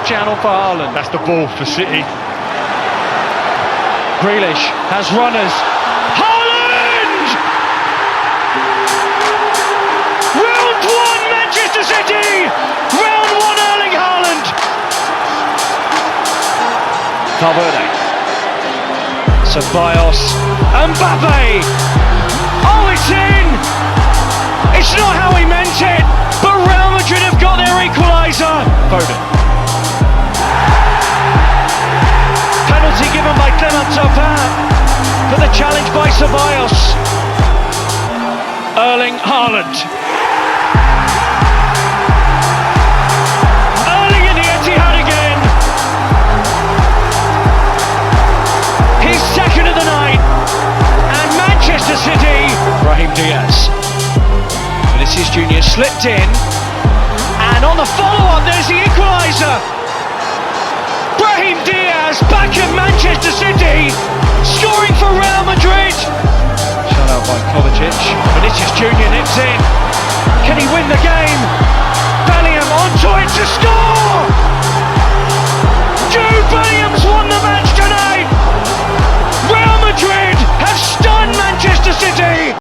Channel for Haaland. That's the ball for City. Grealish has runners. Haaland! Round one, Manchester City! Round one, Erling Haaland! Valverde. Ceballos. Mbappe! Oh, it's in! It's not how he meant it, but Real Madrid have got their equaliser. Foden. Penalty given by Clement Turpin for the challenge by Ceballos. Erling Haaland. Erling in the Etihade again. His second of the night. And Manchester City. Brahim Diaz. Vinicius Junior slipped in. And on the follow-up, there's the equaliser. Brahim Diaz back at Manchester City, scoring for Real Madrid. Shut out by Kovacic. Vinicius Junior nips in. Can he win the game? Bellingham onto it to score!